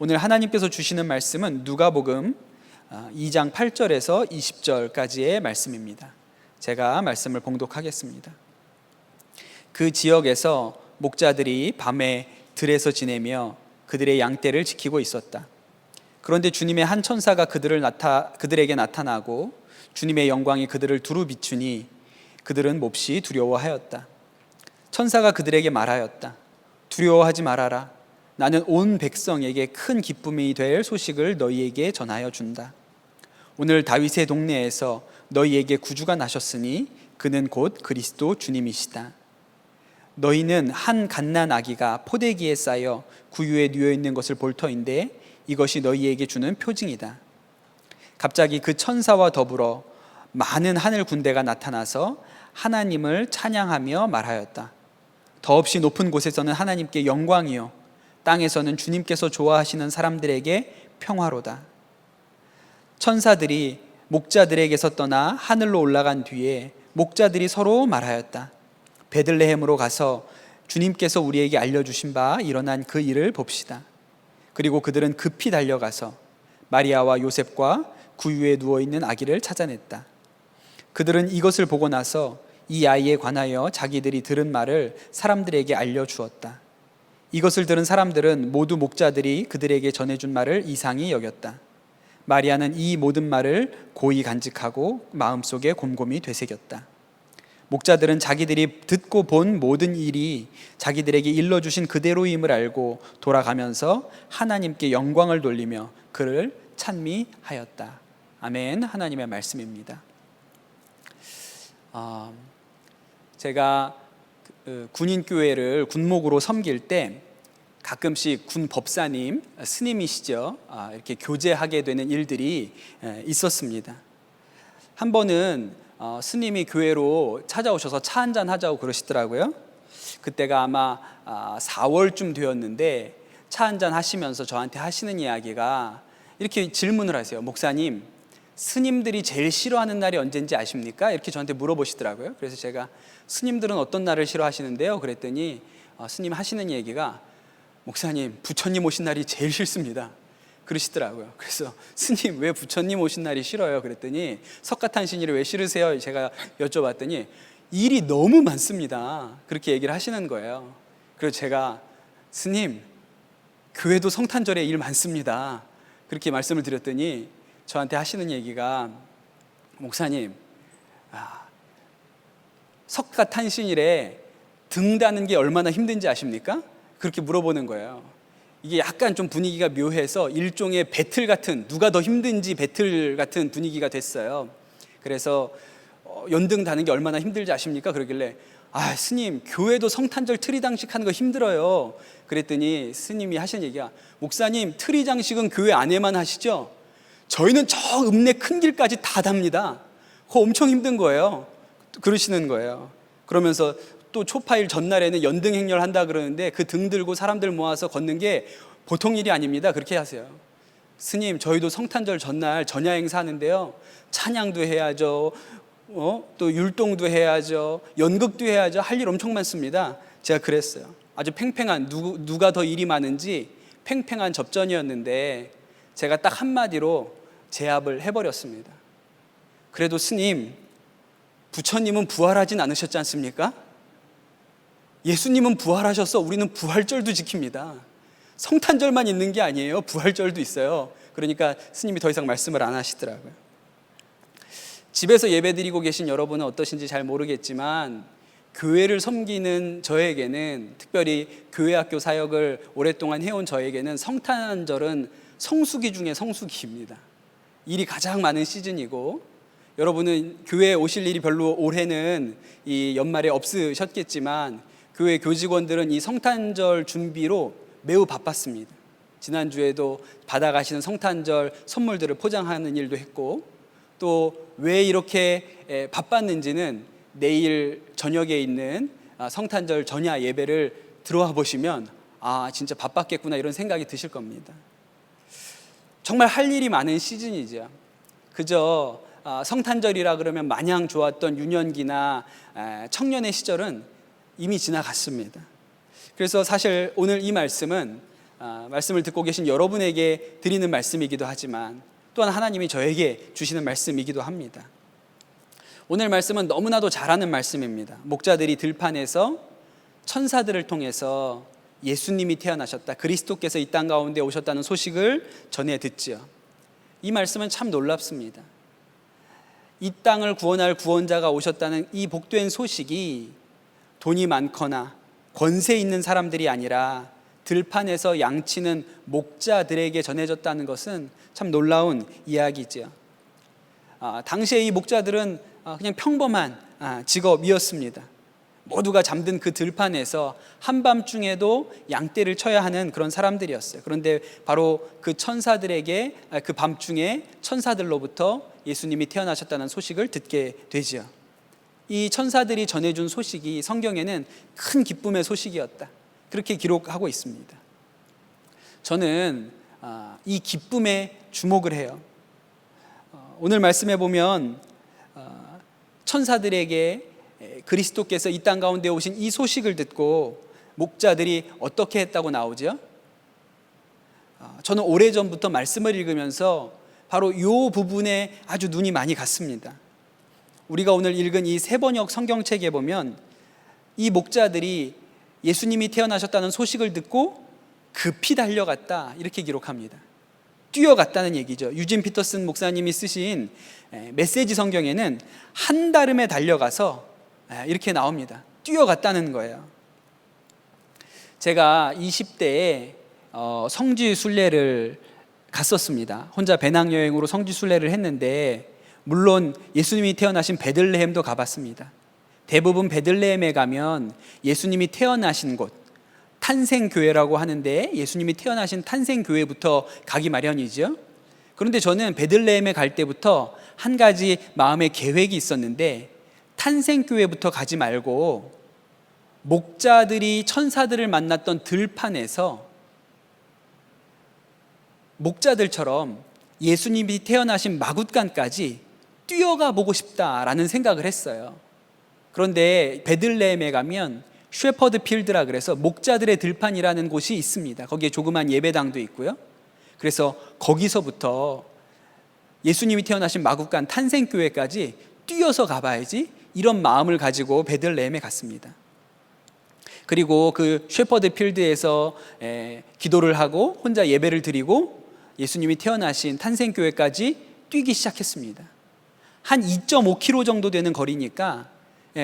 오늘 하나님께서 주시는 말씀은 누가복음 2장 8절에서 20절까지의 말씀입니다. 제가 말씀을 봉독하겠습니다. 그 지역에서 목자들이 밤에 들에서 지내며 그들의 양떼를 지키고 있었다. 그런데 주님의 한 천사가 그들에게 나타나고 주님의 영광이 그들을 두루 비추니 그들은 몹시 두려워하였다. 천사가 그들에게 말하였다. 두려워하지 말아라. 나는 온 백성에게 큰 기쁨이 될 소식을 너희에게 전하여 준다. 오늘 다윗의 동네에서 너희에게 구주가 나셨으니 그는 곧 그리스도 주님이시다. 너희는 한 갓난 아기가 포대기에 쌓여 구유에 누워 있는 것을 볼 터인데 이것이 너희에게 주는 표징이다. 갑자기 그 천사와 더불어 많은 하늘 군대가 나타나서 하나님을 찬양하며 말하였다. 더없이 높은 곳에서는 하나님께 영광이요 땅에서는 주님께서 좋아하시는 사람들에게 평화로다. 천사들이 목자들에게서 떠나 하늘로 올라간 뒤에 목자들이 서로 말하였다. 베들레헴으로 가서 주님께서 우리에게 알려주신 바 일어난 그 일을 봅시다. 그리고 그들은 급히 달려가서 마리아와 요셉과 구유에 누워있는 아기를 찾아냈다. 그들은 이것을 보고 나서 이 아이에 관하여 자기들이 들은 말을 사람들에게 알려주었다. 이것을 들은 사람들은 모두 목자들이 그들에게 전해준 말을 이상히 여겼다. 마리아는 이 모든 말을 고이 간직하고 마음속에 곰곰이 되새겼다. 목자들은 자기들이 듣고 본 모든 일이 자기들에게 일러주신 그대로임을 알고 돌아가면서 하나님께 영광을 돌리며 그를 찬미하였다. 아멘. 하나님의 말씀입니다. 제가 군인교회를 군목으로 섬길 때 가끔씩 군 법사님, 스님이시죠, 이렇게 교제하게 되는 일들이 있었습니다. 한 번은 스님이 교회로 찾아오셔서 차 한잔 하자고 그러시더라고요. 그때가 아마 4월쯤 되었는데 차 한잔 하시면서 저한테 하시는 이야기가 이렇게 질문을 하세요. 목사님, 스님들이 제일 싫어하는 날이 언제인지 아십니까? 이렇게 저한테 물어보시더라고요. 그래서 제가 스님들은 어떤 날을 싫어하시는데요? 그랬더니 스님 하시는 얘기가 목사님, 부처님 오신 날이 제일 싫습니다. 그러시더라고요. 그래서 스님, 왜 부처님 오신 날이 싫어요? 그랬더니 석가탄신일이 왜 싫으세요? 제가 여쭤봤더니 일이 너무 많습니다. 그렇게 얘기를 하시는 거예요. 그래서 제가 스님, 교회도 성탄절에 일 많습니다. 그렇게 말씀을 드렸더니 저한테 하시는 얘기가 목사님, 석가탄신일에 등 다는 게 얼마나 힘든지 아십니까? 그렇게 물어보는 거예요. 이게 약간 좀 분위기가 묘해서 일종의 배틀 같은, 누가 더 힘든지 배틀 같은 분위기가 됐어요. 그래서 연등 다는 게 얼마나 힘들지 아십니까? 그러길래 스님, 교회도 성탄절 트리 장식하는 거 힘들어요. 그랬더니 스님이 하신 얘기가 목사님, 트리 장식은 교회 안에만 하시죠? 저희는 저 읍내 큰 길까지 다 답니다. 그거 엄청 힘든 거예요. 그러시는 거예요. 그러면서 또 초파일 전날에는 연등 행렬 한다 그러는데 그 등 들고 사람들 모아서 걷는 게 보통 일이 아닙니다. 그렇게 하세요. 스님, 저희도 성탄절 전날 전야 행사 하는데요, 찬양도 해야죠, 또 율동도 해야죠, 연극도 해야죠. 할 일 엄청 많습니다. 제가 그랬어요. 아주 팽팽한, 누가 더 일이 많은지 팽팽한 접전이었는데 제가 딱 한마디로 제압을 해버렸습니다. 그래도 스님, 부처님은 부활하진 않으셨지 않습니까? 예수님은 부활하셔서 우리는 부활절도 지킵니다. 성탄절만 있는 게 아니에요. 부활절도 있어요. 그러니까 스님이 더 이상 말씀을 안 하시더라고요. 집에서 예배드리고 계신 여러분은 어떠신지 잘 모르겠지만 교회를 섬기는 저에게는, 특별히 교회학교 사역을 오랫동안 해온 저에게는 성탄절은 성수기 중에 성수기입니다. 일이 가장 많은 시즌이고, 여러분은 교회에 오실 일이 별로 올해는 이 연말에 없으셨겠지만 교회 교직원들은 이 성탄절 준비로 매우 바빴습니다. 지난주에도 받아가시는 성탄절 선물들을 포장하는 일도 했고, 또 왜 이렇게 바빴는지는 내일 저녁에 있는 성탄절 전야 예배를 들어와 보시면 진짜 바빴겠구나 이런 생각이 드실 겁니다. 정말 할 일이 많은 시즌이죠. 그저 성탄절이라 그러면 마냥 좋았던 유년기나 청년의 시절은 이미 지나갔습니다. 그래서 사실 오늘 이 말씀은 말씀을 듣고 계신 여러분에게 드리는 말씀이기도 하지만 또한 하나님이 저에게 주시는 말씀이기도 합니다. 오늘 말씀은 너무나도 잘 아는 말씀입니다. 목자들이 들판에서 천사들을 통해서 예수님이 태어나셨다, 그리스도께서 이 땅 가운데 오셨다는 소식을 전해 듣지요. 이 말씀은 참 놀랍습니다. 이 땅을 구원할 구원자가 오셨다는 이 복된 소식이 돈이 많거나 권세 있는 사람들이 아니라 들판에서 양치는 목자들에게 전해졌다는 것은 참 놀라운 이야기죠. 당시에 이 목자들은 그냥 평범한 직업이었습니다. 모두가 잠든 그 들판에서 한밤중에도 양떼를 쳐야 하는 그런 사람들이었어요. 그런데 바로 그 천사들에게 그 밤중에 천사들로부터 예수님이 태어나셨다는 소식을 듣게 되지요. 이 천사들이 전해준 소식이 성경에는 큰 기쁨의 소식이었다, 그렇게 기록하고 있습니다. 저는 이 기쁨에 주목을 해요. 오늘 말씀해 보면 천사들에게 그리스도께서 이 땅 가운데 오신 이 소식을 듣고 목자들이 어떻게 했다고 나오죠? 저는 오래전부터 말씀을 읽으면서 바로 이 부분에 아주 눈이 많이 갔습니다. 우리가 오늘 읽은 이 세번역 성경책에 보면 이 목자들이 예수님이 태어나셨다는 소식을 듣고 급히 달려갔다, 이렇게 기록합니다. 뛰어갔다는 얘기죠. 유진 피터슨 목사님이 쓰신 메시지 성경에는 한달음에 달려가서 이렇게 나옵니다. 뛰어갔다는 거예요. 제가 20대에 성지 순례를 갔었습니다. 혼자 배낭여행으로 성지 순례를 했는데 물론 예수님이 태어나신 베들레헴도 가봤습니다. 대부분 베들레헴에 가면 예수님이 태어나신 곳, 탄생교회라고 하는데 예수님이 태어나신 탄생교회부터 가기 마련이죠. 그런데 저는 베들레헴에 갈 때부터 한 가지 마음의 계획이 있었는데 탄생교회부터 가지 말고 목자들이 천사들을 만났던 들판에서 목자들처럼 예수님이 태어나신 마굿간까지 뛰어가 보고 싶다라는 생각을 했어요. 그런데 베들레헴에 가면 쉐퍼드 필드라 그래서 목자들의 들판이라는 곳이 있습니다. 거기에 조그만 예배당도 있고요. 그래서 거기서부터 예수님이 태어나신 마굿간 탄생교회까지 뛰어서 가봐야지, 이런 마음을 가지고 베들레헴에 갔습니다. 그리고 그 쉐퍼드 필드에서 기도를 하고 혼자 예배를 드리고 예수님이 태어나신 탄생교회까지 뛰기 시작했습니다. 한 2.5km 정도 되는 거리니까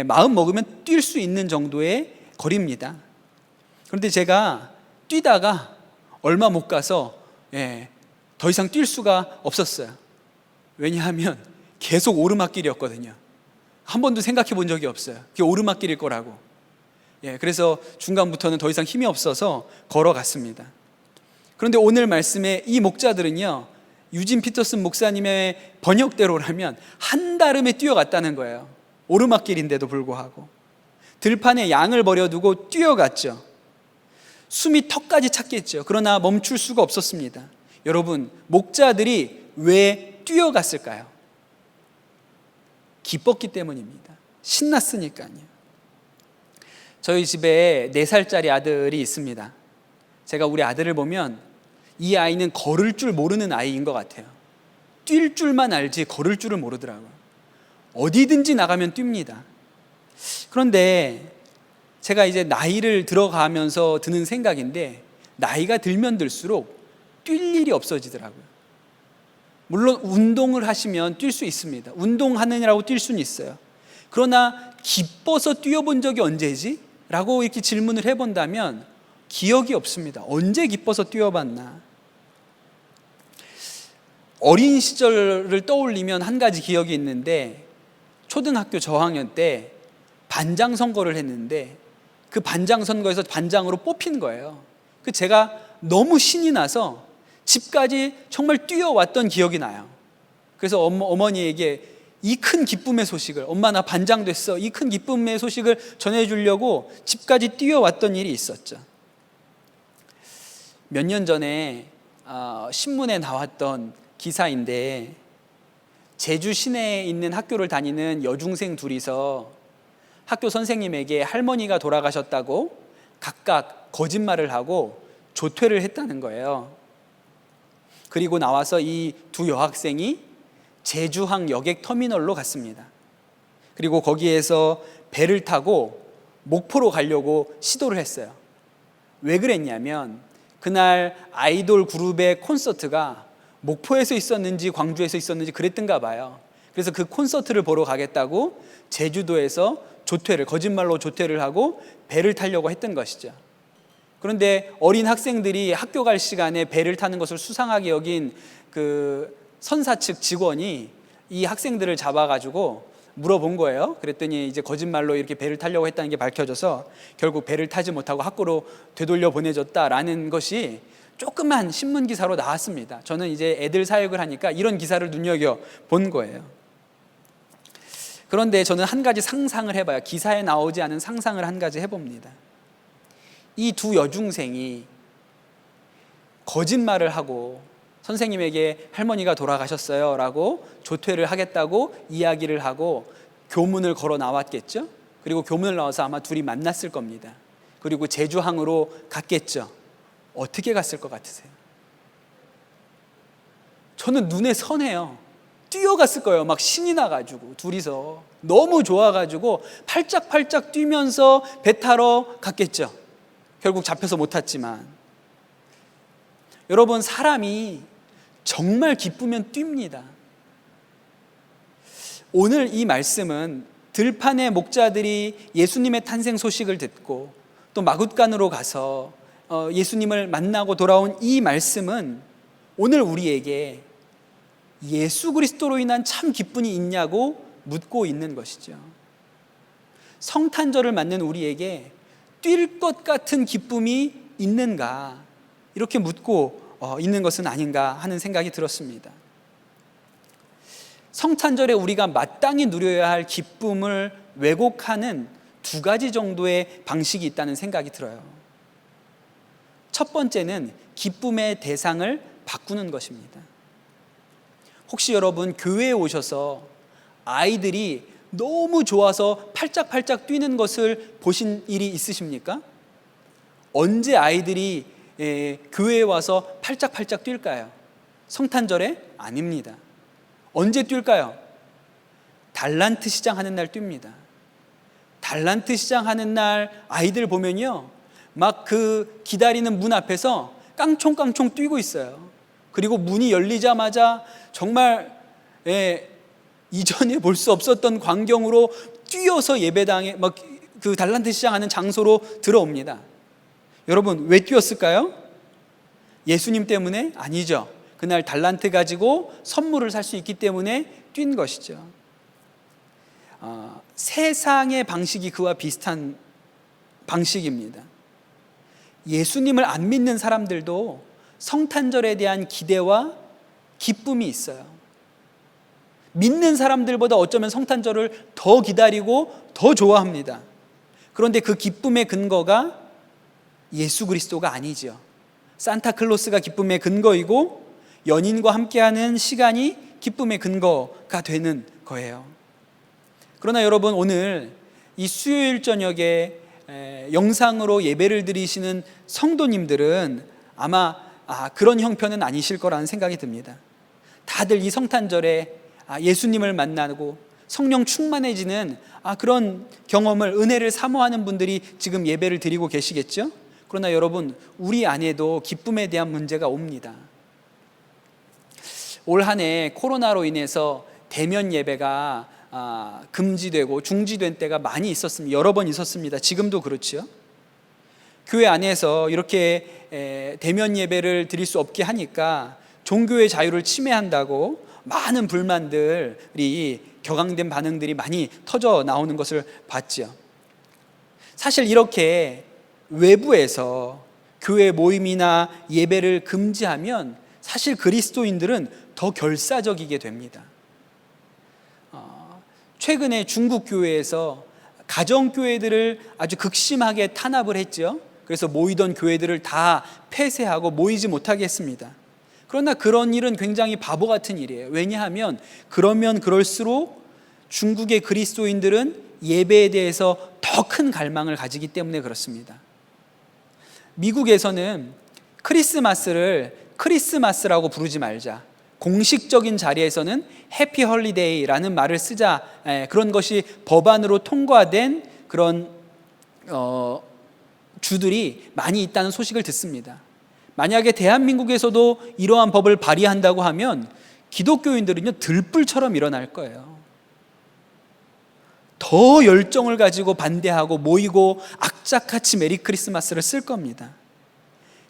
마음 먹으면 뛸 수 있는 정도의 거리입니다. 그런데 제가 뛰다가 얼마 못 가서 더 이상 뛸 수가 없었어요. 왜냐하면 계속 오르막길이었거든요. 한 번도 생각해 본 적이 없어요. 그게 오르막길일 거라고. 그래서 중간부터는 더 이상 힘이 없어서 걸어갔습니다. 그런데 오늘 말씀에 이 목자들은요, 유진 피터슨 목사님의 번역대로라면 한달음에 뛰어갔다는 거예요. 오르막길인데도 불구하고 들판에 양을 버려두고 뛰어갔죠. 숨이 턱까지 찼겠죠. 그러나 멈출 수가 없었습니다. 여러분, 목자들이 왜 뛰어갔을까요? 기뻤기 때문입니다. 신났으니까요. 저희 집에 4살짜리 아들이 있습니다. 제가 우리 아들을 보면 이 아이는 걸을 줄 모르는 아이인 것 같아요. 뛸 줄만 알지 걸을 줄을 모르더라고요. 어디든지 나가면 뜁니다. 그런데 제가 이제 나이를 들어가면서 드는 생각인데, 나이가 들면 들수록 뛸 일이 없어지더라고요. 물론 운동을 하시면 뛸 수 있습니다. 운동하느냐고 뛸 수는 있어요. 그러나 기뻐서 뛰어본 적이 언제지? 라고 이렇게 질문을 해본다면 기억이 없습니다. 언제 기뻐서 뛰어봤나? 어린 시절을 떠올리면 한 가지 기억이 있는데, 초등학교 저학년 때 반장 선거를 했는데 그 반장 선거에서 반장으로 뽑힌 거예요. 제가 너무 신이 나서 집까지 정말 뛰어왔던 기억이 나요. 그래서 어머니에게 이 큰 기쁨의 소식을, 엄마 나 반장 됐어, 이 큰 기쁨의 소식을 전해주려고 집까지 뛰어왔던 일이 있었죠. 몇 년 전에 신문에 나왔던 기사인데, 제주 시내에 있는 학교를 다니는 여중생 둘이서 학교 선생님에게 할머니가 돌아가셨다고 각각 거짓말을 하고 조퇴를 했다는 거예요. 그리고 나와서 이 두 여학생이 제주항 여객 터미널로 갔습니다. 그리고 거기에서 배를 타고 목포로 가려고 시도를 했어요. 왜 그랬냐면 그날 아이돌 그룹의 콘서트가 목포에서 있었는지 광주에서 있었는지 그랬던가 봐요. 그래서 그 콘서트를 보러 가겠다고 제주도에서 거짓말로 조퇴를 하고 배를 타려고 했던 것이죠. 그런데 어린 학생들이 학교 갈 시간에 배를 타는 것을 수상하게 여긴 그 선사 측 직원이 이 학생들을 잡아가지고 물어본 거예요. 그랬더니 이제 거짓말로 이렇게 배를 타려고 했다는 게 밝혀져서 결국 배를 타지 못하고 학교로 되돌려 보내줬다라는 것이 조그만 신문 기사로 나왔습니다. 저는 이제 애들 사역을 하니까 이런 기사를 눈여겨 본 거예요. 그런데 저는 한 가지 상상을 해봐요. 기사에 나오지 않은 상상을 한 가지 해봅니다. 이 두 여중생이 거짓말을 하고 선생님에게 할머니가 돌아가셨어요 라고 조퇴를 하겠다고 이야기를 하고 교문을 걸어 나왔겠죠. 그리고 교문을 나와서 아마 둘이 만났을 겁니다. 그리고 제주항으로 갔겠죠. 어떻게 갔을 것 같으세요? 저는 눈에 선해요. 뛰어갔을 거예요. 막 신이 나가지고 둘이서 너무 좋아가지고 팔짝팔짝 뛰면서 배 타러 갔겠죠. 결국 잡혀서 못 탔지만, 여러분, 사람이 정말 기쁘면 뜁니다. 오늘 이 말씀은 들판의 목자들이 예수님의 탄생 소식을 듣고 또 마굿간으로 가서 예수님을 만나고 돌아온 이 말씀은 오늘 우리에게 예수 그리스도로 인한 참 기쁨이 있냐고 묻고 있는 것이죠. 성탄절을 맞는 우리에게 뛸 것 같은 기쁨이 있는가, 이렇게 묻고 있는 것은 아닌가 하는 생각이 들었습니다. 성탄절에 우리가 마땅히 누려야 할 기쁨을 왜곡하는 두 가지 정도의 방식이 있다는 생각이 들어요. 첫 번째는 기쁨의 대상을 바꾸는 것입니다. 혹시 여러분 교회에 오셔서 아이들이 너무 좋아서 팔짝팔짝 뛰는 것을 보신 일이 있으십니까? 언제 아이들이 교회에 와서 팔짝팔짝 뛸까요? 성탄절에? 아닙니다. 언제 뛸까요? 달란트 시장 하는 날 뜁니다. 달란트 시장 하는 날 아이들 보면요, 막 그 기다리는 문 앞에서 깡총깡총 뛰고 있어요. 그리고 문이 열리자마자 정말 이전에 볼 수 없었던 광경으로 뛰어서 예배당에 막 그 달란트 시장 하는 장소로 들어옵니다. 여러분, 왜 뛰었을까요? 예수님 때문에? 아니죠. 그날 달란트 가지고 선물을 살 수 있기 때문에 뛴 것이죠. 세상의 방식이 그와 비슷한 방식입니다. 예수님을 안 믿는 사람들도 성탄절에 대한 기대와 기쁨이 있어요. 믿는 사람들보다 어쩌면 성탄절을 더 기다리고 더 좋아합니다. 그런데 그 기쁨의 근거가 예수 그리스도가 아니죠. 산타클로스가 기쁨의 근거이고 연인과 함께하는 시간이 기쁨의 근거가 되는 거예요. 그러나 여러분, 오늘 이 수요일 저녁에 영상으로 예배를 드리시는 성도님들은 아마 그런 형편은 아니실 거라는 생각이 듭니다. 다들 이 성탄절에 예수님을 만나고 성령 충만해지는 그런 경험을, 은혜를 사모하는 분들이 지금 예배를 드리고 계시겠죠? 그러나 여러분, 우리 안에도 기쁨에 대한 문제가 옵니다. 올 한 해 코로나로 인해서 대면 예배가 금지되고 중지된 때가 많이 있었습니다. 여러 번 있었습니다. 지금도 그렇죠. 교회 안에서 이렇게 대면 예배를 드릴 수 없게 하니까 종교의 자유를 침해한다고 많은 불만들이, 격앙된 반응들이 많이 터져 나오는 것을 봤죠. 사실 이렇게 외부에서 교회 모임이나 예배를 금지하면 사실 그리스도인들은 더 결사적이게 됩니다. 최근에 중국 교회에서 가정교회들을 아주 극심하게 탄압을 했죠. 그래서 모이던 교회들을 다 폐쇄하고 모이지 못하게 했습니다. 그러나 그런 일은 굉장히 바보 같은 일이에요. 왜냐하면 그러면 그럴수록 중국의 그리스도인들은 예배에 대해서 더 큰 갈망을 가지기 때문에 그렇습니다. 미국에서는 크리스마스를 크리스마스라고 부르지 말자. 공식적인 자리에서는 해피 헐리데이라는 말을 쓰자. 그런 것이 법안으로 통과된 그런 주들이 많이 있다는 소식을 듣습니다. 만약에 대한민국에서도 이러한 법을 발의한다고 하면 기독교인들은요 들불처럼 일어날 거예요. 더 열정을 가지고 반대하고 모이고 악착같이 메리 크리스마스를 쓸 겁니다.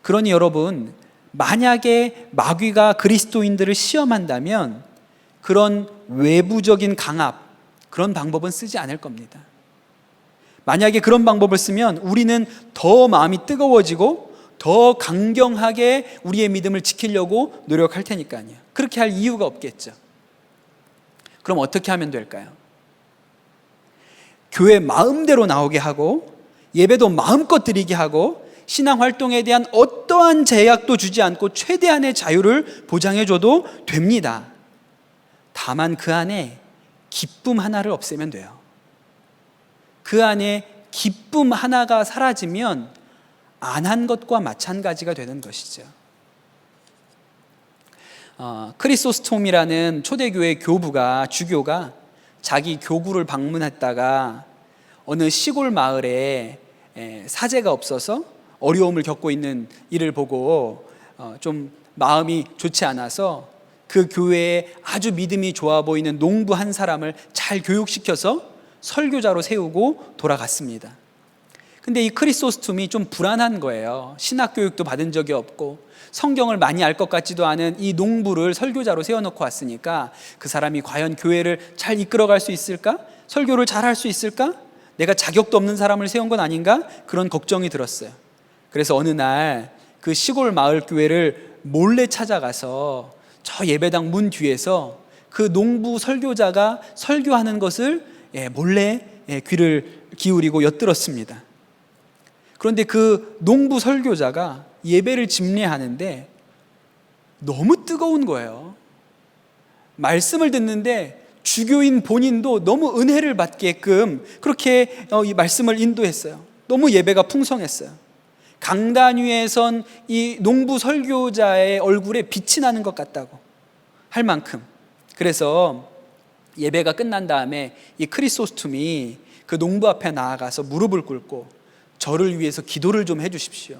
그러니 여러분, 만약에 마귀가 그리스도인들을 시험한다면 그런 외부적인 강압, 그런 방법은 쓰지 않을 겁니다. 만약에 그런 방법을 쓰면 우리는 더 마음이 뜨거워지고 더 강경하게 우리의 믿음을 지키려고 노력할 테니까요. 그렇게 할 이유가 없겠죠. 그럼 어떻게 하면 될까요? 교회 마음대로 나오게 하고 예배도 마음껏 드리게 하고 신앙활동에 대한 어떠한 제약도 주지 않고 최대한의 자유를 보장해줘도 됩니다. 다만 그 안에 기쁨 하나를 없애면 돼요. 그 안에 기쁨 하나가 사라지면 안 한 것과 마찬가지가 되는 것이죠. 크리소스톰이라는 초대교회 교부가, 주교가 자기 교구를 방문했다가 어느 시골 마을에 사제가 없어서 어려움을 겪고 있는 이를 보고 좀 마음이 좋지 않아서 그 교회에 아주 믿음이 좋아 보이는 농부 한 사람을 잘 교육시켜서 설교자로 세우고 돌아갔습니다. 근데 이 크리소스톰이 좀 불안한 거예요. 신학교육도 받은 적이 없고 성경을 많이 알 것 같지도 않은 이 농부를 설교자로 세워놓고 왔으니까 그 사람이 과연 교회를 잘 이끌어갈 수 있을까? 설교를 잘 할 수 있을까? 내가 자격도 없는 사람을 세운 건 아닌가? 그런 걱정이 들었어요. 그래서 어느 날 그 시골 마을 교회를 몰래 찾아가서 저 예배당 문 뒤에서 그 농부 설교자가 설교하는 것을 몰래 귀를 기울이고 엿들었습니다. 그런데 그 농부 설교자가 예배를 집례하는데 너무 뜨거운 거예요. 말씀을 듣는데 주교인 본인도 너무 은혜를 받게끔 그렇게 이 말씀을 인도했어요. 너무 예배가 풍성했어요. 강단 위에 선 이 농부 설교자의 얼굴에 빛이 나는 것 같다고 할 만큼. 그래서 예배가 끝난 다음에 이 크리소스톰이 그 농부 앞에 나아가서 무릎을 꿇고 저를 위해서 기도를 좀 해주십시오.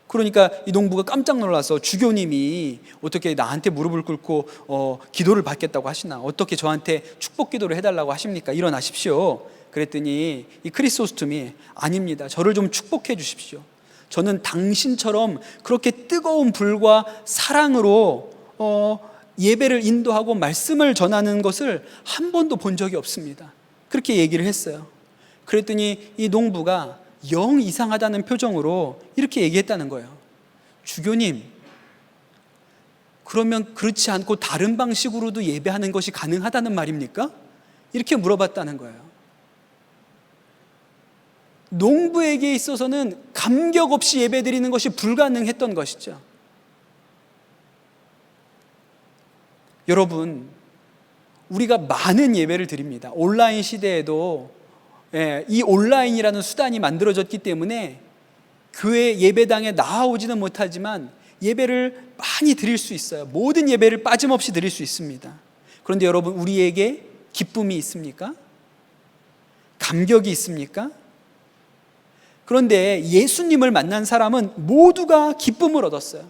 그러니까 이 농부가 깜짝 놀라서 주교님이 어떻게 나한테 무릎을 꿇고 기도를 받겠다고 하시나, 어떻게 저한테 축복 기도를 해달라고 하십니까? 일어나십시오. 그랬더니 이 크리소스톰이 아닙니다. 저를 좀 축복해 주십시오. 저는 당신처럼 그렇게 뜨거운 불과 사랑으로 예배를 인도하고 말씀을 전하는 것을 한 번도 본 적이 없습니다. 그렇게 얘기를 했어요. 그랬더니 이 농부가 영 이상하다는 표정으로 이렇게 얘기했다는 거예요. 주교님, 그러면 그렇지 않고 다른 방식으로도 예배하는 것이 가능하다는 말입니까? 이렇게 물어봤다는 거예요. 농부에게 있어서는 감격 없이 예배 드리는 것이 불가능했던 것이죠. 여러분, 우리가 많은 예배를 드립니다. 온라인 시대에도 이 온라인이라는 수단이 만들어졌기 때문에 교회 예배당에 나아오지는 못하지만 예배를 많이 드릴 수 있어요. 모든 예배를 빠짐없이 드릴 수 있습니다. 그런데 여러분, 우리에게 기쁨이 있습니까? 감격이 있습니까? 그런데 예수님을 만난 사람은 모두가 기쁨을 얻었어요.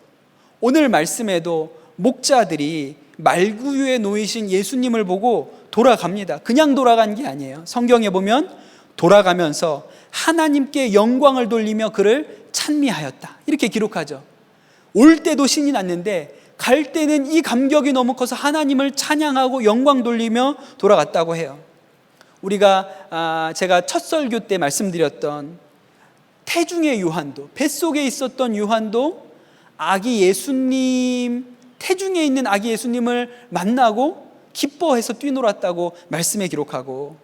오늘 말씀에도 목자들이 말구유에 놓이신 예수님을 보고 돌아갑니다. 그냥 돌아간 게 아니에요. 성경에 보면 돌아가면서 하나님께 영광을 돌리며 그를 찬미하였다, 이렇게 기록하죠. 올 때도 신이 났는데 갈 때는 이 감격이 너무 커서 하나님을 찬양하고 영광 돌리며 돌아갔다고 해요. 우리가 제가 첫 설교 때 말씀드렸던 태중의 요한도, 뱃속에 있었던 요한도 아기 예수님, 태중에 있는 아기 예수님을 만나고 기뻐해서 뛰놀았다고 말씀에 기록하고,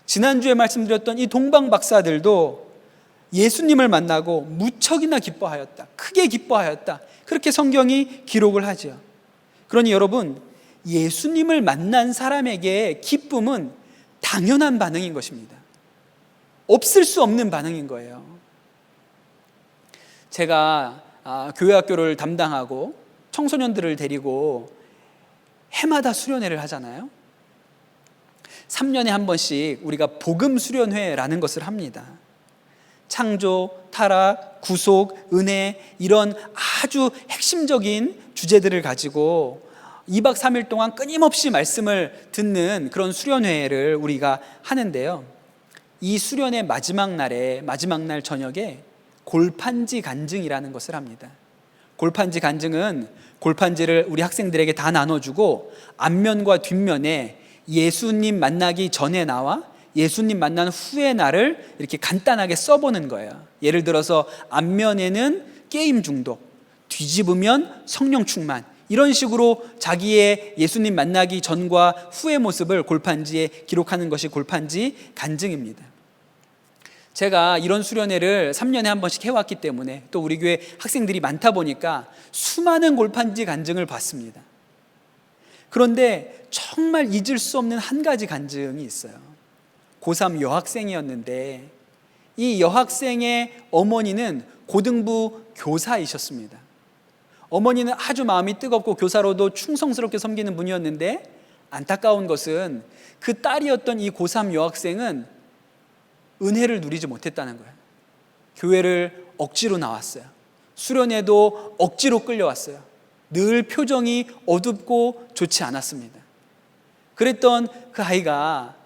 지난주에 말씀드렸던 이 동방 박사들도 예수님을 만나고 무척이나 기뻐하였다, 크게 기뻐하였다, 그렇게 성경이 기록을 하죠. 그러니 여러분, 예수님을 만난 사람에게 기쁨은 당연한 반응인 것입니다. 없을 수 없는 반응인 거예요. 제가 교회학교를 담당하고 청소년들을 데리고 해마다 수련회를 하잖아요. 3년에 한 번씩 우리가 복음 수련회라는 것을 합니다. 창조, 타락, 구속, 은혜, 이런 아주 핵심적인 주제들을 가지고 2박 3일 동안 끊임없이 말씀을 듣는 그런 수련회를 우리가 하는데요. 이 수련회 마지막 날 저녁에 골판지 간증이라는 것을 합니다. 골판지 간증은 골판지를 우리 학생들에게 다 나눠주고 앞면과 뒷면에 예수님 만나기 전에 나와 예수님 만난 후의 날을 이렇게 간단하게 써보는 거예요. 예를 들어서 앞면에는 게임 중독, 뒤집으면 성령 충만, 이런 식으로 자기의 예수님 만나기 전과 후의 모습을 골판지에 기록하는 것이 골판지 간증입니다. 제가 이런 수련회를 3년에 한 번씩 해왔기 때문에 또 우리 교회 학생들이 많다 보니까 수많은 골판지 간증을 봤습니다. 그런데 정말 잊을 수 없는 한 가지 간증이 있어요. 고3 여학생이었는데 이 여학생의 어머니는 고등부 교사이셨습니다. 어머니는 아주 마음이 뜨겁고 교사로도 충성스럽게 섬기는 분이었는데 안타까운 것은 그 딸이었던 이 고3 여학생은 은혜를 누리지 못했다는 거예요. 교회를 억지로 나왔어요. 수련회도 억지로 끌려왔어요. 늘 표정이 어둡고 좋지 않았습니다. 그랬던 그 아이가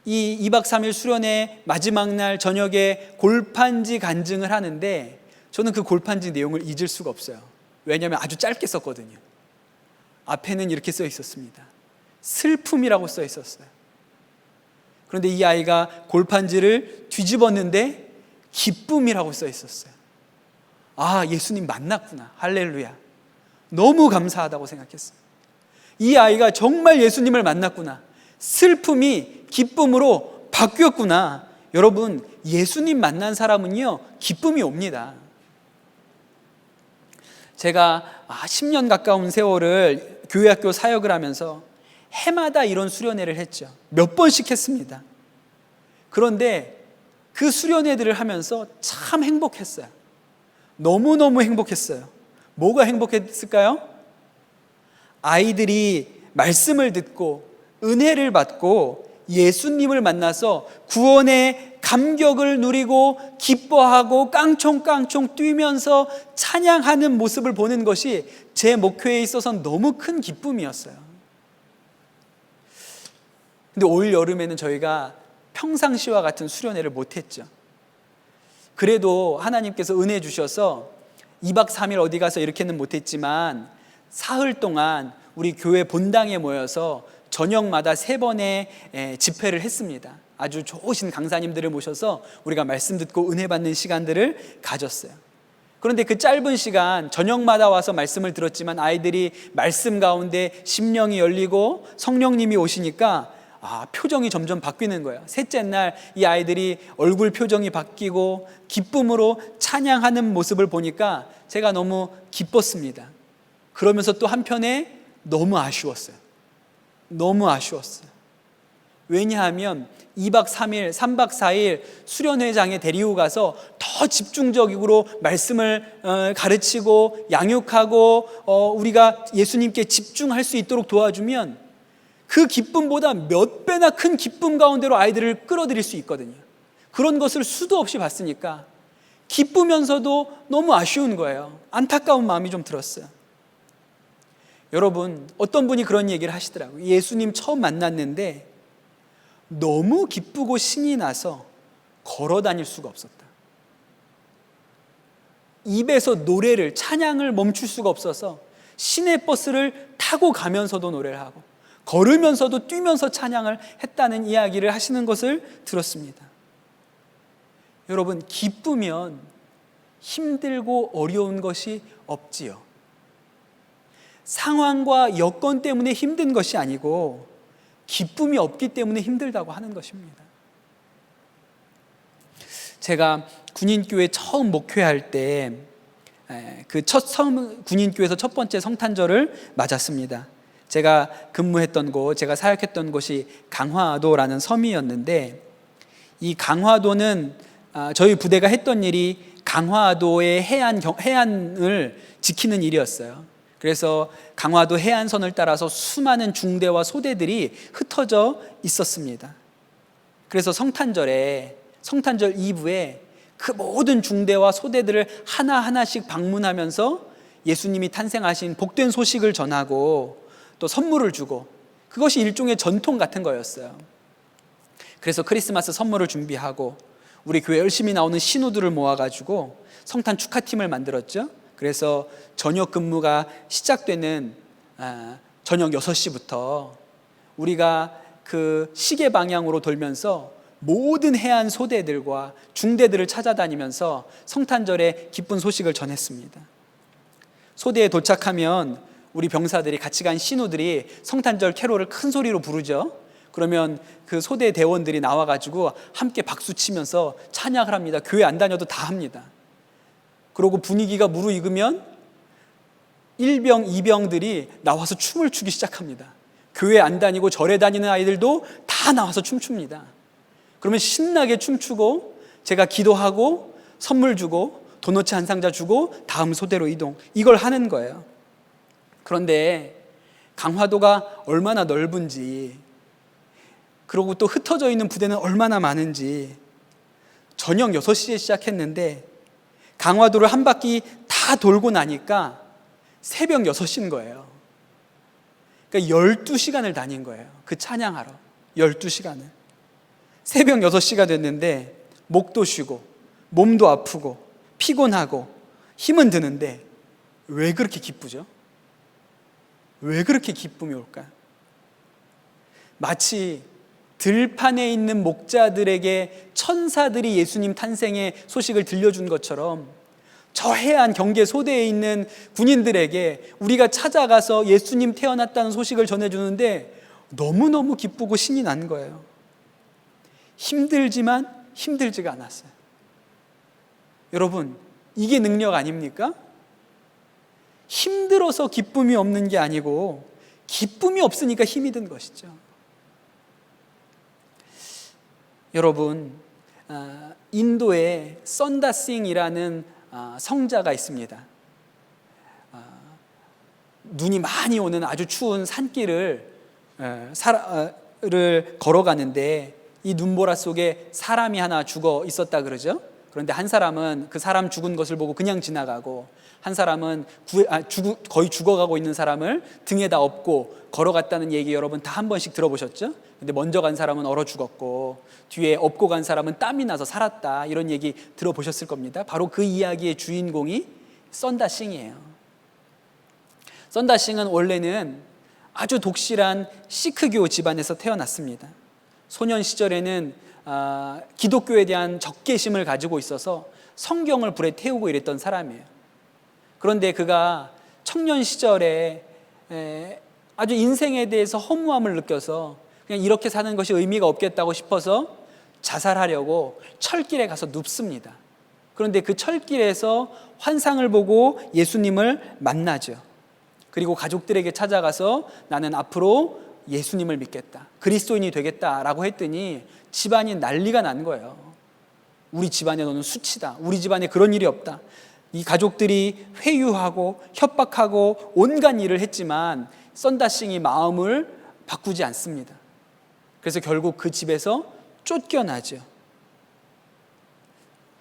이 2박 3일 수련회 마지막 날 저녁에 골판지 간증을 하는데 저는 그 골판지 내용을 잊을 수가 없어요. 왜냐하면 아주 짧게 썼거든요. 앞에는 이렇게 써 있었습니다. 슬픔이라고 써 있었어요. 그런데 이 아이가 골판지를 뒤집었는데 기쁨이라고 써 있었어요. 아, 예수님 만났구나. 할렐루야. 너무 감사하다고 생각했어요. 이 아이가 정말 예수님을 만났구나. 슬픔이 기쁨으로 바뀌었구나. 여러분, 예수님 만난 사람은요, 기쁨이 옵니다. 제가 10년 가까운 세월을 교회학교 사역을 하면서 해마다 이런 수련회를 했죠. 몇 번씩 했습니다. 그런데 그 수련회들을 하면서 참 행복했어요. 너무너무 행복했어요. 뭐가 행복했을까요? 아이들이 말씀을 듣고 은혜를 받고 예수님을 만나서 구원의 감격을 누리고 기뻐하고 깡총깡총 뛰면서 찬양하는 모습을 보는 것이 제 목표에 있어서는 너무 큰 기쁨이었어요. 근데 올 여름에는 저희가 평상시와 같은 수련회를 못했죠. 그래도 하나님께서 은혜 주셔서 2박 3일 어디 가서 이렇게는 못했지만 사흘 동안 우리 교회 본당에 모여서 저녁마다 3번의 집회를 했습니다. 아주 좋으신 강사님들을 모셔서 우리가 말씀 듣고 은혜 받는 시간들을 가졌어요. 그런데 그 짧은 시간 저녁마다 와서 말씀을 들었지만 아이들이 말씀 가운데 심령이 열리고 성령님이 오시니까 표정이 점점 바뀌는 거예요. 셋째 날 이 아이들이 얼굴 표정이 바뀌고 기쁨으로 찬양하는 모습을 보니까 제가 너무 기뻤습니다. 그러면서 또 한편에 너무 아쉬웠어요. 너무 아쉬웠어요. 왜냐하면 2박 3일, 3박 4일 수련회장에 데리고 가서 더 집중적으로 말씀을 가르치고 양육하고 우리가 예수님께 집중할 수 있도록 도와주면 그 기쁨보다 몇 배나 큰 기쁨 가운데로 아이들을 끌어들일 수 있거든요. 그런 것을 수도 없이 봤으니까 기쁘면서도 너무 아쉬운 거예요. 안타까운 마음이 좀 들었어요. 여러분, 어떤 분이 그런 얘기를 하시더라고요. 예수님 처음 만났는데 너무 기쁘고 신이 나서 걸어 다닐 수가 없었다. 입에서 노래를, 찬양을 멈출 수가 없어서 시내버스를 타고 가면서도 노래를 하고 걸으면서도 뛰면서 찬양을 했다는 이야기를 하시는 것을 들었습니다. 여러분, 기쁘면 힘들고 어려운 것이 없지요. 상황과 여건 때문에 힘든 것이 아니고 기쁨이 없기 때문에 힘들다고 하는 것입니다. 제가 군인교회 처음 목회할 때 그 군인교회에서 첫 번째 성탄절을 맞았습니다. 제가 근무했던 곳, 제가 사역했던 곳이 강화도라는 섬이었는데 이 강화도는 저희 부대가 했던 일이 강화도의 해안을 지키는 일이었어요. 그래서 강화도 해안선을 따라서 수많은 중대와 소대들이 흩어져 있었습니다. 그래서 성탄절 2부에 그 모든 중대와 소대들을 하나하나씩 방문하면서 예수님이 탄생하신 복된 소식을 전하고 또 선물을 주고, 그것이 일종의 전통 같은 거였어요. 그래서 크리스마스 선물을 준비하고 우리 교회 열심히 나오는 신우들을 모아가지고 성탄 축하팀을 만들었죠. 그래서 저녁 근무가 시작되는 저녁 6시부터 우리가 그 시계 방향으로 돌면서 모든 해안 소대들과 중대들을 찾아다니면서 성탄절의 기쁜 소식을 전했습니다. 소대에 도착하면 우리 병사들이, 같이 간 신우들이 성탄절 캐롤을 큰 소리로 부르죠. 그러면 그 소대 대원들이 나와가지고 함께 박수 치면서 찬양을 합니다. 교회 안 다녀도 다 합니다. 그리고 분위기가 무르익으면 1병, 2병들이 나와서 춤을 추기 시작합니다. 교회 안 다니고 절에 다니는 아이들도 다 나와서 춤춥니다. 그러면 신나게 춤추고 제가 기도하고 선물 주고 도너츠 한 상자 주고 다음 소대로 이동, 이걸 하는 거예요. 그런데 강화도가 얼마나 넓은지, 그리고 또 흩어져 있는 부대는 얼마나 많은지, 저녁 6시에 시작했는데 강화도를 한 바퀴 다 돌고 나니까 새벽 6시인 거예요. 그러니까 12시간을 다닌 거예요. 그 찬양하러 12시간을. 새벽 6시가 됐는데 목도 쉬고 몸도 아프고 피곤하고 힘은 드는데 왜 그렇게 기쁘죠? 왜 그렇게 기쁨이 올까? 마치 들판에 있는 목자들에게 천사들이 예수님 탄생의 소식을 들려준 것처럼 저 해안 경계 소대에 있는 군인들에게 우리가 찾아가서 예수님 태어났다는 소식을 전해주는데 너무너무 기쁘고 신이 난 거예요. 힘들지만 힘들지가 않았어요. 여러분, 이게 능력 아닙니까? 힘들어서 기쁨이 없는 게 아니고 기쁨이 없으니까 힘이 든 것이죠. 여러분, 인도에 썬다싱이라는 성자가 있습니다. 눈이 많이 오는 아주 추운 산길을 걸어가는데 이 눈보라 속에 사람이 하나 죽어 있었다 그러죠. 그런데 한 사람은 그 사람 죽은 것을 보고 그냥 지나가고, 한 사람은 거의 죽어가고 있는 사람을 등에다 업고 걸어갔다는 얘기 여러분 다 한 번씩 들어보셨죠? 근데 먼저 간 사람은 얼어 죽었고 뒤에 업고 간 사람은 땀이 나서 살았다, 이런 얘기 들어보셨을 겁니다. 바로 그 이야기의 주인공이 썬다싱이에요. 썬다싱은 원래는 아주 독실한 시크교 집안에서 태어났습니다. 소년 시절에는 기독교에 대한 적개심을 가지고 있어서 성경을 불에 태우고 이랬던 사람이에요. 그런데 그가 청년 시절에 아주 인생에 대해서 허무함을 느껴서 그냥 이렇게 사는 것이 의미가 없겠다고 싶어서 자살하려고 철길에 가서 눕습니다. 그런데 그 철길에서 환상을 보고 예수님을 만나죠. 그리고 가족들에게 찾아가서 나는 앞으로 예수님을 믿겠다, 그리스도인이 되겠다라고 했더니 집안이 난리가 난 거예요. 우리 집안에 너는 수치다, 우리 집안에 그런 일이 없다. 이 가족들이 회유하고 협박하고 온갖 일을 했지만 썬다싱이 마음을 바꾸지 않습니다. 그래서 결국 그 집에서 쫓겨나죠.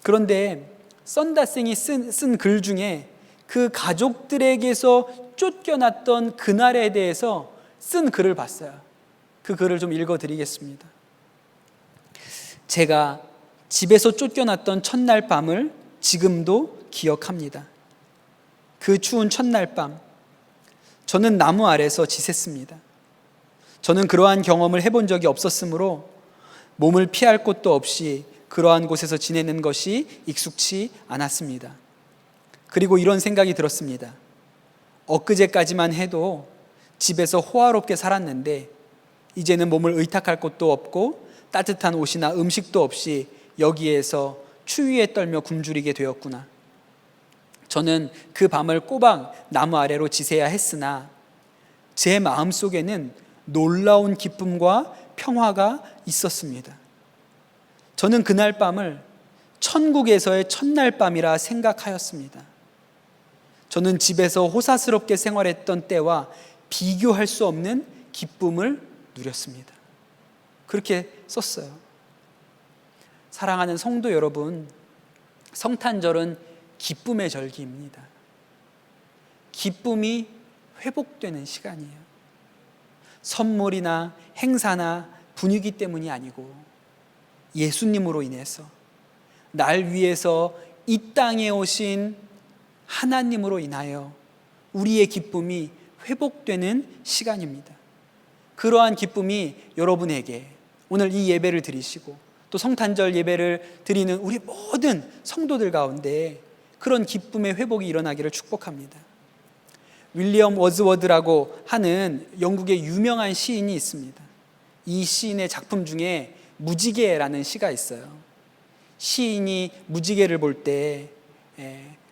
그런데 썬다싱이 쓴 글 중에 그 가족들에게서 쫓겨났던 그날에 대해서 쓴 글을 봤어요. 그 글을 좀 읽어드리겠습니다. 제가 집에서 쫓겨났던 첫날 밤을 지금도 기억합니다. 그 추운 첫날 밤, 저는 나무 아래서 지샜습니다. 저는 그러한 경험을 해본 적이 없었으므로 몸을 피할 곳도 없이 그러한 곳에서 지내는 것이 익숙치 않았습니다. 그리고 이런 생각이 들었습니다. 엊그제까지만 해도 집에서 호화롭게 살았는데 이제는 몸을 의탁할 곳도 없고 따뜻한 옷이나 음식도 없이 여기에서 추위에 떨며 굶주리게 되었구나. 저는 그 밤을 꼬박 나무 아래로 지새야 했으나 제 마음속에는 놀라운 기쁨과 평화가 있었습니다. 저는 그날 밤을 천국에서의 첫날 밤이라 생각하였습니다. 저는 집에서 호사스럽게 생활했던 때와 비교할 수 없는 기쁨을 누렸습니다. 그렇게 썼어요. 사랑하는 성도 여러분, 성탄절은 기쁨의 절기입니다. 기쁨이 회복되는 시간이에요. 선물이나 행사나 분위기 때문이 아니고 예수님으로 인해서, 날 위해서 이 땅에 오신 하나님으로 인하여 우리의 기쁨이 회복되는 시간입니다. 그러한 기쁨이 여러분에게 오늘 이 예배를 드리시고 또 성탄절 예배를 드리는 우리 모든 성도들 가운데 그런 기쁨의 회복이 일어나기를 축복합니다. 윌리엄 워즈워드라고 하는 영국의 유명한 시인이 있습니다. 이 시인의 작품 중에 무지개라는 시가 있어요. 시인이 무지개를 볼 때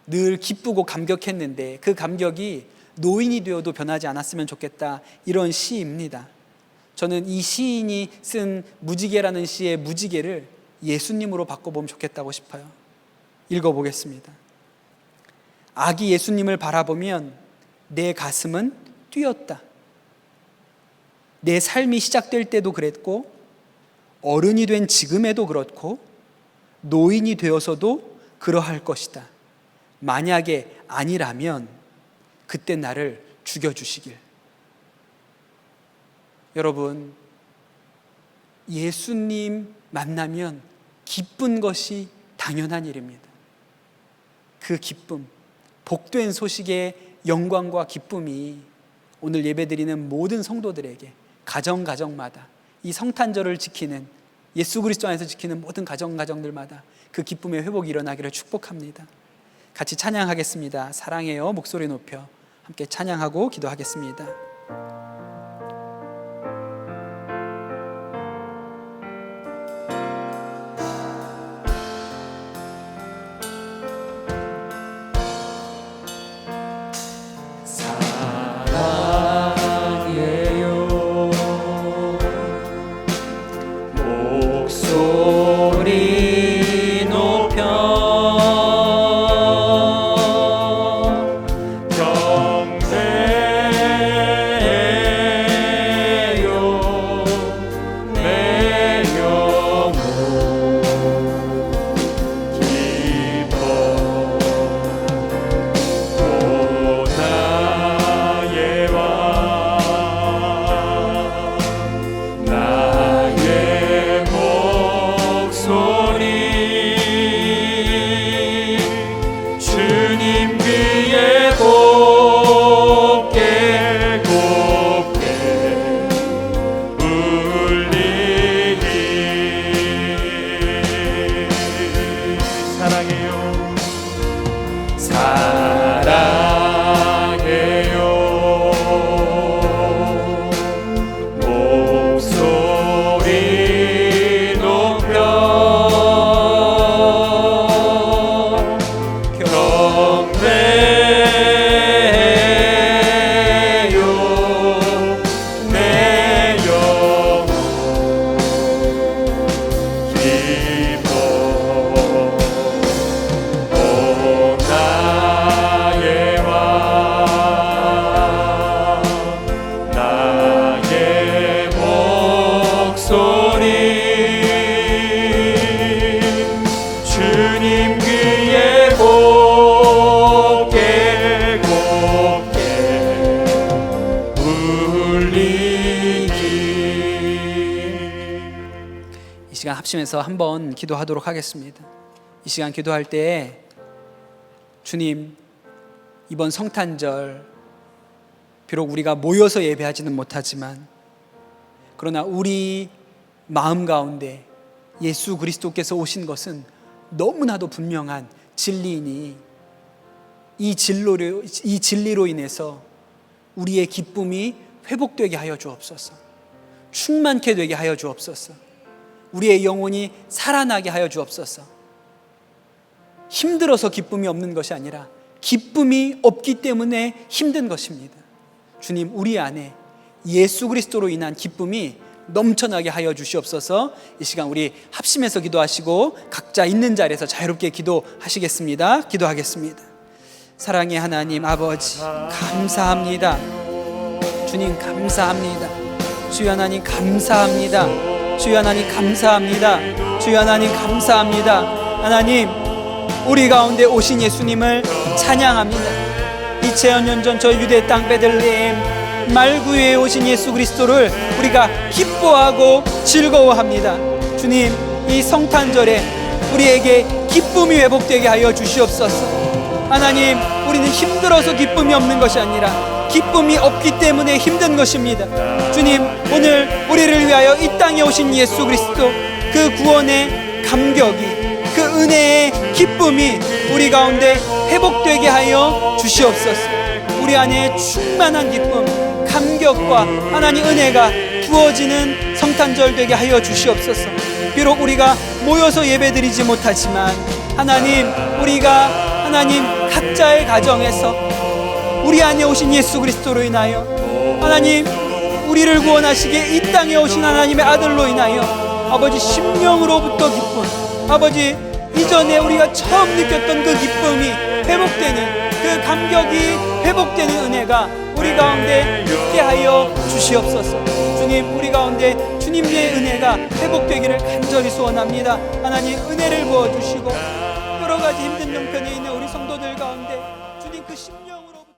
늘 기쁘고 감격했는데 그 감격이 노인이 되어도 변하지 않았으면 좋겠다, 이런 시입니다. 저는 이 시인이 쓴 무지개라는 시의 무지개를 예수님으로 바꿔보면 좋겠다고 싶어요. 읽어보겠습니다. 아기 예수님을 바라보면 내 가슴은 뛰었다. 내 삶이 시작될 때도 그랬고, 어른이 된 지금에도 그렇고, 노인이 되어서도 그러할 것이다. 만약에 아니라면 그때 나를 죽여주시길. 여러분, 예수님 만나면 기쁜 것이 당연한 일입니다. 그 기쁨, 복된 소식의 영광과 기쁨이 오늘 예배드리는 모든 성도들에게 가정마다 이 성탄절을 지키는, 예수 그리스도 안에서 지키는 모든 가정들마다 그 기쁨의 회복이 일어나기를 축복합니다. 같이 찬양하겠습니다. 사랑해요 목소리 높여 함께 찬양하고 기도하겠습니다. 합심해서 한번 기도하도록 하겠습니다. 이 시간 기도할 때 주님, 이번 성탄절 비록 우리가 모여서 예배하지는 못하지만 그러나 우리 마음 가운데 예수 그리스도께서 오신 것은 너무나도 분명한 진리이니 이 진리로 인해서 우리의 기쁨이 회복되게 하여 주옵소서. 충만케 되게 하여 주옵소서. 우리의 영혼이 살아나게 하여 주옵소서. 힘들어서 기쁨이 없는 것이 아니라 기쁨이 없기 때문에 힘든 것입니다. 주님, 우리 안에 예수 그리스도로 인한 기쁨이 넘쳐나게 하여 주시옵소서. 이 시간 우리 합심해서 기도하시고 각자 있는 자리에서 자유롭게 기도하시겠습니다. 기도하겠습니다. 사랑의 하나님 아버지, 감사합니다. 주님 감사합니다. 주여 하나님 감사합니다. 주여 하나님 감사합니다. 주여 하나님 감사합니다. 하나님, 우리 가운데 오신 예수님을 찬양합니다. 2000년 전 저 유대 땅 베들레헴 말구유에 오신 예수 그리스도를 우리가 기뻐하고 즐거워합니다. 주님, 이 성탄절에 우리에게 기쁨이 회복되게 하여 주시옵소서. 하나님, 우리는 힘들어서 기쁨이 없는 것이 아니라 기쁨이 없기 때문에 힘든 것입니다. 주님, 오늘 우리를 위하여 이 땅에 오신 예수 그리스도, 그 구원의 감격이, 그 은혜의 기쁨이 우리 가운데 회복되게 하여 주시옵소서. 우리 안에 충만한 기쁨, 감격과 하나님 은혜가 부어지는 성탄절 되게 하여 주시옵소서. 비록 우리가 모여서 예배드리지 못하지만 하나님, 우리가 하나님 각자의 가정에서 우리 안에 오신 예수 그리스도로 인하여 하나님 우리를 구원하시기에 이 땅에 오신 하나님의 아들로 인하여 아버지 심령으로부터 기쁨, 아버지 이전에 우리가 처음 느꼈던 그 기쁨이 회복되는, 그 감격이 회복되는 은혜가 우리 가운데 있게 하여 주시옵소서. 주님, 우리 가운데 주님의 은혜가 회복되기를 간절히 소원합니다. 하나님 은혜를 부어주시고 여러 가지 힘든 형편에 있는 우리 성도들 가운데 주님 그 심령